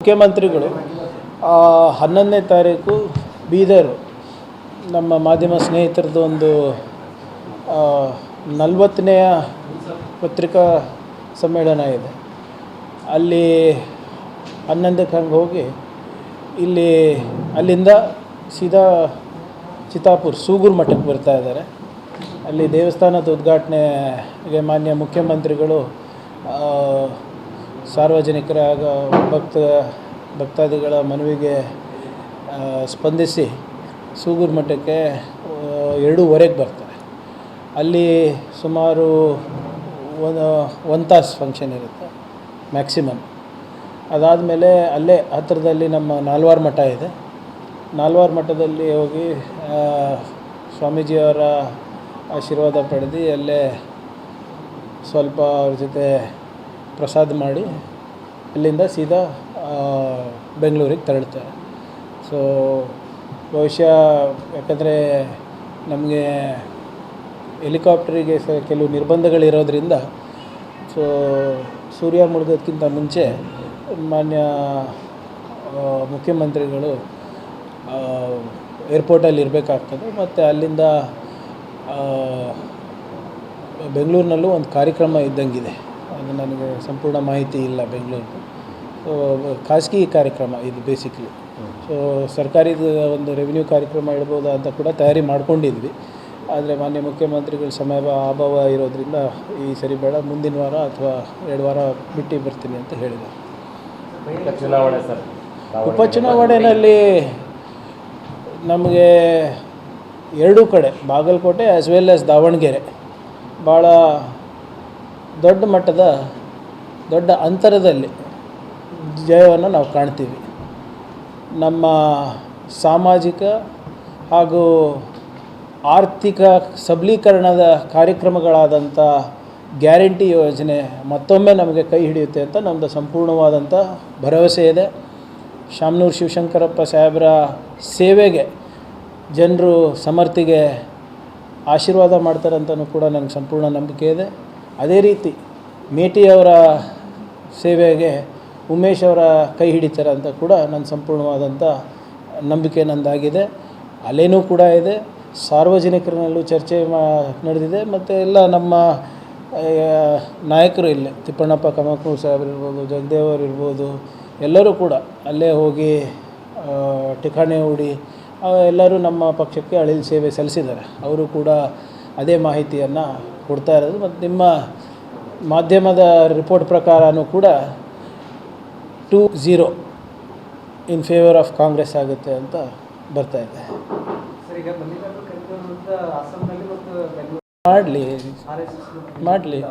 ಮುಖ್ಯಮಂತ್ರಿಗಳು 11ನೇ ತಾರೀಕು ಬೀದರ್ ನಮ್ಮ ಮಾಧ್ಯಮ ಸ್ನೇಹಿತರದ್ದು ಒಂದು 40ನೇಯ ಪತ್ರಿಕಾ ಸಮ್ಮೇಳನ ಇದೆ. ಅಲ್ಲಿ 11ಕ್ಕೆ ಹಂಗೆ ಹೋಗಿ ಅಲ್ಲಿಂದ ಸೀದಾ ಚಿತ್ತಾಪುರ ಸೂಗೂರು ಮಠಕ್ಕೆ ಬರ್ತಾ ಇದ್ದಾರೆ. ಅಲ್ಲಿ ದೇವಸ್ಥಾನದ ಉದ್ಘಾಟನೆಗೆ ಮಾನ್ಯ ಮುಖ್ಯಮಂತ್ರಿಗಳು ಸಾರ್ವಜನಿಕರ ಭಕ್ತಾದಿಗಳ ಮನವಿಗೆ ಸ್ಪಂದಿಸಿ ಸೂಗೂರು ಮಠಕ್ಕೆ 2:15ಕ್ಕೆ ಬರ್ತಾರೆ. ಅಲ್ಲಿ ಸುಮಾರು ಒಂದು ತಾಸು ಫಂಕ್ಷನ್ ಇರುತ್ತೆ ಮ್ಯಾಕ್ಸಿಮಮ್. ಅದಾದಮೇಲೆ ಅಲ್ಲೇ ಹತ್ತಿರದಲ್ಲಿ ನಮ್ಮ ನಾಲ್ವಾರ್ ಮಠ ಇದೆ. ನಾಲ್ವಾರ್ ಮಠದಲ್ಲಿ ಹೋಗಿ ಸ್ವಾಮೀಜಿಯವರ ಆಶೀರ್ವಾದ ಪಡೆದು ಅಲ್ಲೇ ಸ್ವಲ್ಪ ಅವ್ರ ಜೊತೆ ಪ್ರಸಾದ ಮಾಡಿ ಅಲ್ಲಿಂದ ಸೀದಾ ಬೆಂಗಳೂರಿಗೆ ತೆರಳ್ತಾರೆ. ಸೊ ಬಹುಶಃ ಯಾಕಂದರೆ ನಮಗೆ ಹೆಲಿಕಾಪ್ಟರಿಗೆ ಕೆಲವು ನಿರ್ಬಂಧಗಳಿರೋದ್ರಿಂದ ಸೊ ಸೂರ್ಯ ಮುಳುಗೋದಕ್ಕಿಂತ ಮುಂಚೆ ಮಾನ್ಯ ಮುಖ್ಯಮಂತ್ರಿಗಳು ಏರ್ಪೋರ್ಟಲ್ಲಿ ಇರಬೇಕಾಗ್ತದೆ. ಮತ್ತು ಅಲ್ಲಿಂದ ಬೆಂಗಳೂರಿನಲ್ಲೂ ಒಂದು ಕಾರ್ಯಕ್ರಮ ಇದ್ದಂಗಿದೆ. ಅದು ನನಗೆ ಸಂಪೂರ್ಣ ಮಾಹಿತಿ ಇಲ್ಲ ಬೆಂಗಳೂರು. ಸೊ ಖಾಸಗಿ ಕಾರ್ಯಕ್ರಮ ಇದು ಬೇಸಿಕ್ಲಿ. ಸೊ ಸರ್ಕಾರಿದು ಒಂದು ರೆವಿನ್ಯೂ ಕಾರ್ಯಕ್ರಮ ಇಡ್ಬೋದಾ ಅಂತ ಕೂಡ ತಯಾರಿ ಮಾಡ್ಕೊಂಡಿದ್ವಿ. ಆದರೆ ಮಾನ್ಯ ಮುಖ್ಯಮಂತ್ರಿಗಳ ಸಮಯ ಅಭಾವ ಇರೋದರಿಂದ ಈ ಸರಿ ಬೇಡ, ಮುಂದಿನ ವಾರ ಅಥವಾ 2 ವಾರ ಬಿಟ್ಟು ಬರ್ತೀನಿ ಅಂತ ಹೇಳಿದ್ದಾರೆ. ಉಪಚುನಾವಣೆಯಲ್ಲಿ ನಮಗೆ ಎರಡೂ ಕಡೆ Bagalkote as well as Davanagere ಭಾಳ ದೊಡ್ಡ ಮಟ್ಟದ ದೊಡ್ಡ ಅಂತರದಲ್ಲಿ ಜಯವನ್ನು ನಾವು ಕಾಣ್ತೀವಿ. ನಮ್ಮ ಸಾಮಾಜಿಕ ಹಾಗೂ ಆರ್ಥಿಕ ಸಬಲೀಕರಣದ ಕಾರ್ಯಕ್ರಮಗಳಾದಂಥ ಗ್ಯಾರಂಟಿ ಯೋಜನೆ ಮತ್ತೊಮ್ಮೆ ನಮಗೆ ಕೈ ಹಿಡಿಯುತ್ತೆ ಅಂತ ನಮ್ಮದು ಸಂಪೂರ್ಣವಾದಂಥ ಭರವಸೆ ಇದೆ. ಶಾಮನೂರು ಶಿವಶಂಕರಪ್ಪ ಸಾಹೇಬರ ಸೇವೆಗೆ ಜನರು ಸಮರ್ಥಿಗೆ ಆಶೀರ್ವಾದ ಮಾಡ್ತಾರಂತನೂ ಕೂಡ ನನಗೆ ಸಂಪೂರ್ಣ ನಂಬಿಕೆ ಇದೆ. ಅದೇ ರೀತಿ ಮೇಟಿಯವರ ಸೇವೆಗೆ ಉಮೇಶ್ ಅವರ ಕೈ ಹಿಡಿತಾರೆ ಅಂತ ಕೂಡ ನನ್ನ ಸಂಪೂರ್ಣವಾದಂಥ ನಂಬಿಕೆ ನಂದಾಗಿದೆ. ಅಲ್ಲೇನೂ ಕೂಡ ಇದೆ. ಸಾರ್ವಜನಿಕರಲ್ಲೂ ಚರ್ಚೆ ನಡೆದಿದೆ. ಮತ್ತು ಎಲ್ಲ ನಮ್ಮ ನಾಯಕರು ಇಲ್ಲೇ ತಿಪ್ಪಣ್ಣಪ್ಪ ಕಮಕೂರು ಸಾಹೇಬ್ರು ಇರ್ಬೋದು, ಜಗದೇವರು ಇರ್ಬೋದು, ಎಲ್ಲರೂ ಕೂಡ ಅಲ್ಲೇ ಹೋಗಿ ಠಿಕಾಣೆ ಹೂಡಿ ಎಲ್ಲರೂ ನಮ್ಮ ಪಕ್ಷಕ್ಕೆ ಅಳಿಲು ಸೇವೆ ಸಲ್ಲಿಸಿದ್ದಾರೆ. ಅವರು ಕೂಡ ಅದೇ ಮಾಹಿತಿಯನ್ನು ಕೊಡ್ತಾ ಇರೋದು. ಮತ್ತು ನಿಮ್ಮ ಮಾಧ್ಯಮದ ರಿಪೋರ್ಟ್ ಪ್ರಕಾರನೂ ಕೂಡ 2-0 ಇನ್ ಫೇವರ್ ಆಫ್ ಕಾಂಗ್ರೆಸ್ ಆಗುತ್ತೆ ಅಂತ ಬರ್ತಾ ಇದೆ. ಮಾಡಲಿ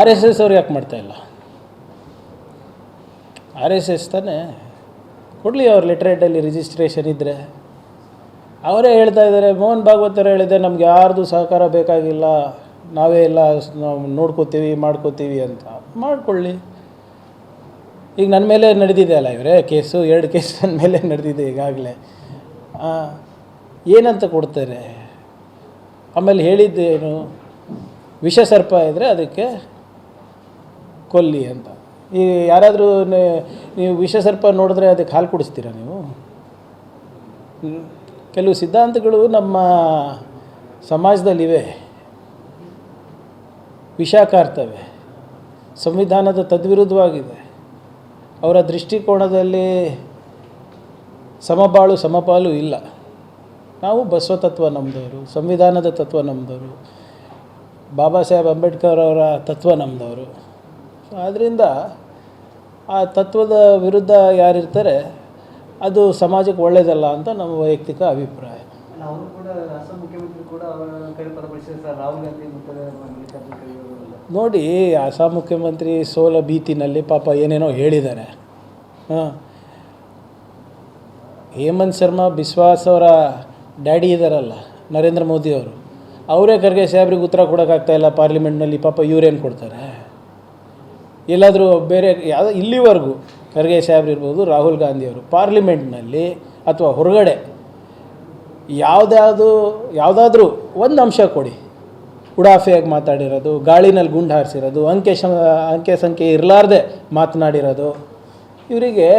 RSS ಅವ್ರು ಯಾಕೆ ಮಾಡ್ತಾಯಿಲ್ಲ? RSS ತಾನೇ ಕೊಡಲಿ. ಅವ್ರ ಲಿಟ್ರೇಟಲ್ಲಿ ರಿಜಿಸ್ಟ್ರೇಷನ್ ಇದ್ದರೆ ಅವರೇ ಹೇಳ್ತಾ ಇದ್ದಾರೆ. ಮೋಹನ್ ಭಾಗವತರು ಹೇಳಿದೆ, ನಮ್ಗೆ ಯಾರ್ದು ಸಹಕಾರ ಬೇಕಾಗಿಲ್ಲ, ನಾವೇ ಎಲ್ಲ ನಾವು ನೋಡ್ಕೋತೀವಿ ಮಾಡ್ಕೋತೀವಿ ಅಂತ. ಮಾಡಿಕೊಳ್ಳಿ. ಈಗ ನನ್ನ ಮೇಲೆ ನಡೆದಿದೆ ಅಲ್ಲ ಇವರೇ ಕೇಸು, 2 ಕೇಸ್ ನನ್ನ ಮೇಲೆ ನಡೆದಿದೆ ಈಗಾಗಲೇ. ಏನಂತ ಕೊಡ್ತಾರೆ? ಆಮೇಲೆ ಹೇಳಿದ್ದೇನು, ವಿಷ ಸರ್ಪ ಇದ್ದರೆ ಅದಕ್ಕೆ ಕೊಲ್ಲಿ ಅಂತ. ಈ ಯಾರಾದರೂ ನೀವು ವಿಷ ಸರ್ಪ ನೋಡಿದ್ರೆ ಅದಕ್ಕೆ ಹಾಲು ಕುಡಿಸ್ತೀರಾ ನೀವು? ಕೆಲವು ಸಿದ್ಧಾಂತಗಳು ನಮ್ಮ ಸಮಾಜದಲ್ಲಿವೆ, ವಿಷ ಕಾರ್ತವೆ, ಸಂವಿಧಾನದ ತದ್ವಿರುದ್ಧವಾಗಿದೆ. ಅವರ ದೃಷ್ಟಿಕೋನದಲ್ಲಿ ಸಮಬಾಳು ಸಮಪಾಲು ಇಲ್ಲ. ನಾವು ಬಸವ ತತ್ವ ನಮ್ಮದವರು, ಸಂವಿಧಾನದ ತತ್ವ ನಮ್ಮದವರು, ಬಾಬಾ ಸಾಹೇಬ್ ಅಂಬೇಡ್ಕರ್ ಅವರ ತತ್ವ ನಮ್ಮದವರು. ಆದ್ದರಿಂದ ಆ ತತ್ವದ ವಿರುದ್ಧ ಯಾರಿರ್ತಾರೆ ಅದು ಸಮಾಜಕ್ಕೆ ಒಳ್ಳೆಯದಲ್ಲ ಅಂತ ನಮ್ಮ ವೈಯಕ್ತಿಕ ಅಭಿಪ್ರಾಯ. ಅವರು ಕೂಡ ಅಸ್ಸಾಂ ಮುಖ್ಯಮಂತ್ರಿ ಕೂಡ ಅವರ ಕೈ ಪದಪಡಿಸಿದ ರಾಹುಲ್ ಗಾಂಧಿ ನೋಡಿ, ಅಸ್ಸಾಂ ಮುಖ್ಯಮಂತ್ರಿ ಸೋಲ ಭೀತಿನಲ್ಲಿ ಪಾಪ ಏನೇನೋ ಹೇಳಿದ್ದಾರೆ. ಹೇಮಂತ್ ಶರ್ಮಾ ಬಿಸ್ವಾಸ್ ಅವರ ಡ್ಯಾಡಿ ಇದ್ದಾರಲ್ಲ ನರೇಂದ್ರ ಮೋದಿ ಅವರು, ಅವರೇ ಖರ್ಗೆ ಸಾಹೇಬ್ರಿಗೆ ಉತ್ತರ ಕೊಡೋಕ್ಕಾಗ್ತಾಯಿಲ್ಲ ಪಾರ್ಲಿಮೆಂಟ್ನಲ್ಲಿ. ಪಾಪ ಇವರೇನು ಕೊಡ್ತಾರೆ? ಎಲ್ಲಾದರೂ ಬೇರೆ ಇಲ್ಲಿವರೆಗೂ ಖರ್ಗೆ ಸಾಹೇಬ್ರು ಇರ್ಬೋದು, ರಾಹುಲ್ ಗಾಂಧಿಯವರು ಪಾರ್ಲಿಮೆಂಟ್ನಲ್ಲಿ ಅಥವಾ ಹೊರಗಡೆ ಯಾವುದಾದ್ರೂ ಒಂದು ಅಂಶ ಕೊಡಿ. ಉಡಾಫೆಯಾಗಿ ಮಾತಾಡಿರೋದು, ಗಾಳಿನಲ್ಲಿ ಗುಂಡು ಹಾರಿಸಿರೋದು, ಅಂಕೆ ಸಂಖ್ಯೆ ಇರಲಾರ್ದೆ ಮಾತನಾಡಿರೋದು, ಇವರಿಗೆ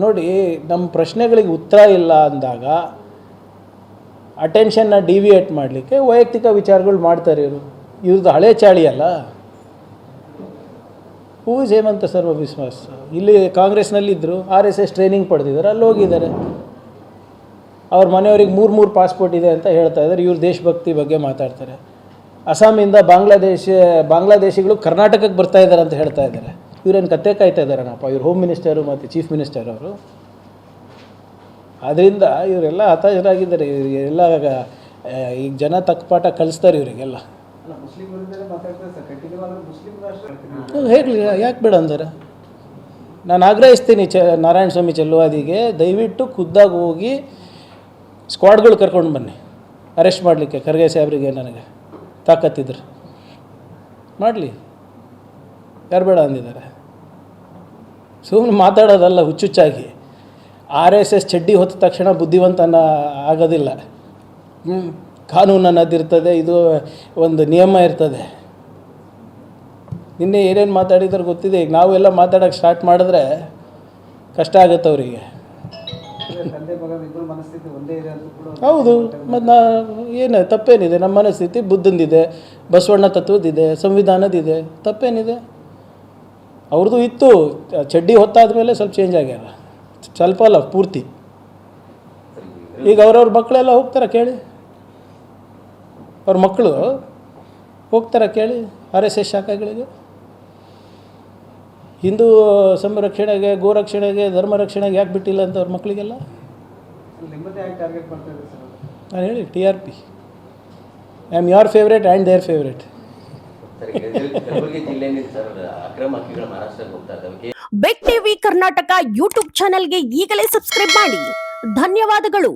ನೋಡಿ, ನಮ್ಮ ಪ್ರಶ್ನೆಗಳಿಗೆ ಉತ್ತರ ಇಲ್ಲ ಅಂದಾಗ ಅಟೆನ್ಷನ್ನ ಡಿವಿಯೇಟ್ ಮಾಡಲಿಕ್ಕೆ ವೈಯಕ್ತಿಕ ವಿಚಾರಗಳು ಮಾಡ್ತಾರೆ ಇವರು. ಇವ್ರದ್ದು ಹಳೆ ಚಾಳಿ ಅಲ್ಲ. ಹೂ ಇಸ್ ಹೇಮಂತ ಸರ್ವ ವಿಶ್ವಾಸ್ ಇಲ್ಲಿ ಕಾಂಗ್ರೆಸ್ನಲ್ಲಿದ್ದರು, RSS ಟ್ರೈನಿಂಗ್ ಪಡೆದಿದ್ದಾರೆ, ಅಲ್ಲಿ ಹೋಗಿದ್ದಾರೆ. ಅವ್ರ ಮನೆಯವ್ರಿಗೆ 3 ಪಾಸ್ಪೋರ್ಟ್ ಇದೆ ಅಂತ ಹೇಳ್ತಾ ಇದ್ದಾರೆ. ಇವ್ರು ದೇಶಭಕ್ತಿ ಬಗ್ಗೆ ಮಾತಾಡ್ತಾರೆ. ಅಸ್ಸಾಮಿಂದ ಬಾಂಗ್ಲಾದೇಶಿಗಳು ಕರ್ನಾಟಕಕ್ಕೆ ಬರ್ತಾ ಇದ್ದಾರೆ ಅಂತ ಹೇಳ್ತಾ ಇದ್ದಾರೆ. ಇವ್ರೇನು ಕತ್ತೆ ಕಾಯ್ತಾ ಇದ್ದಾರನಪ್ಪ, ಇವ್ರು ಹೋಮ್ ಮಿನಿಸ್ಟರು ಮತ್ತು ಚೀಫ್ ಮಿನಿಸ್ಟರ್ ಅವರು. ಆದ್ದರಿಂದ ಇವರೆಲ್ಲ ಹತಾಶರಾಗಿದ್ದಾರೆ. ಇವರಿಗೆಲ್ಲ ಈಗ ಜನ ತಕ್ಕ ಪಾಠ ಕಲಿಸ್ತಾರೆ ಇವರಿಗೆಲ್ಲ. ಅಲ್ಲ, ಮುಸ್ಲಿಂ ವಿರುದ್ಧನೇ ಮಾತಾಡ್ತಾರೆ ಸರ್. ಕಂಟಿನ್ಯೂ ಆದ್ರೆ ಮುಸ್ಲಿಂ ರಾಷ್ಟ್ರ ಹೇಗಲಿ, ಯಾಕೆ ಬೇಡ ಅಂತಾರೆ? ನಾನು ಆಗ್ರಹಿಸ್ತೀನಿ ನಾರಾಯಣ ಸ್ವಾಮಿ ಚೆಲ್ಲುವಾದಿಗೆ, ದಯವಿಟ್ಟು ಖುದ್ದಾಗಿ ಹೋಗಿ ಸ್ಕ್ವಾಡ್ಗಳು ಕರ್ಕೊಂಡು ಬನ್ನಿ ಅರೆಸ್ಟ್ ಮಾಡಲಿಕ್ಕೆ. ಖರ್ಗೆ ಸಾಹೇಬ್ರಿಗೆ ನನಗೆ ತಾಕತ್ತಿದ್ರು ಮಾಡಲಿ, ಯಾರು ಬೇಡ ಅಂದಿದ್ದಾರೆ? ಸುಮ್ಮನೆ ಮಾತಾಡೋದಲ್ಲ ಹುಚ್ಚುಚ್ಚಾಗಿ. RSS ಚಡ್ಡಿ ಹೊತ್ತ ತಕ್ಷಣ ಬುದ್ಧಿವಂತನ ಆಗೋದಿಲ್ಲ. ಕಾನೂನು ಅನ್ನೋದಿರ್ತದೆ, ಇದು ಒಂದು ನಿಯಮ ಇರ್ತದೆ. ನಿನ್ನೆ ಏನೇನು ಮಾತಾಡಿದ್ರೆ ಗೊತ್ತಿದೆ. ಈಗ ನಾವೆಲ್ಲ ಮಾತಾಡೋಕ್ಕೆ ಸ್ಟಾರ್ಟ್ ಮಾಡಿದ್ರೆ ಕಷ್ಟ ಆಗುತ್ತೆ ಅವರಿಗೆ. ತಂದೆ ಮಗ ಇಬ್ಬರು ಮನಸ್ಥಿತಿ ಒಂದೇ ಇದೆ ಅಂತ ಕೂಡ ಹೌದು, ಮತ್ತು ಏನು ತಪ್ಪೇನಿದೆ? ನಮ್ಮ ಮನಸ್ಥಿತಿ ಬುದ್ಧಂದಿದೆ, ಬಸವಣ್ಣ ತತ್ವದಿದೆ, ಸಂವಿಧಾನದಿದೆ, ತಪ್ಪೇನಿದೆ? ಅವ್ರದ್ದು ಇತ್ತು, ಚಡ್ಡಿ ಹೊತ್ತಾದ ಮೇಲೆ ಸ್ವಲ್ಪ ಚೇಂಜ್ ಆಗ್ಯಾರ, ಸ್ವಲ್ಪ ಅಲ್ಲ ಪೂರ್ತಿ. ಈಗ ಅವ್ರವ್ರ ಮಕ್ಕಳೆಲ್ಲ ಹೋಗ್ತಾರೆ ಕೇಳಿ, ಅವ್ರ ಮಕ್ಕಳು ಹೋಗ್ತಾರೆ ಕೇಳಿ RSS ಶಾಖೆಗಳಿಗೆ. ಹಿಂದೂ ಸಂರಕ್ಷಣೆಗೆ, ಗೋರಕ್ಷಣೆಗೆ, ಧರ್ಮ ರಕ್ಷಣೆಗೆ ಯಾಕೆ ಬಿಟ್ಟಿಲ್ಲ ಅಂತ ಅವ್ರ ಮಕ್ಕಳಿಗೆಲ್ಲ ನಿಮ್ಮದೇ ಆಗಿ ಟಾರ್ಗೆಟ್ ಮಾಡ್ತಾ ಇದ್ದಾರೆ ಸರ್. ನಾನು ಹೇಳಿ TRP. I am your favourite and their favourite. ಬೆಕ್ ಟಿವಿ ಕರ್ನಾಟಕ ಯೂಟ್ಯೂಬ್ ಚಾನೆಲ್ಗೆ ಈಗಲೇ ಸಬ್ಸ್ಕ್ರೈಬ್ ಮಾಡಿ. ಧನ್ಯವಾದಗಳು.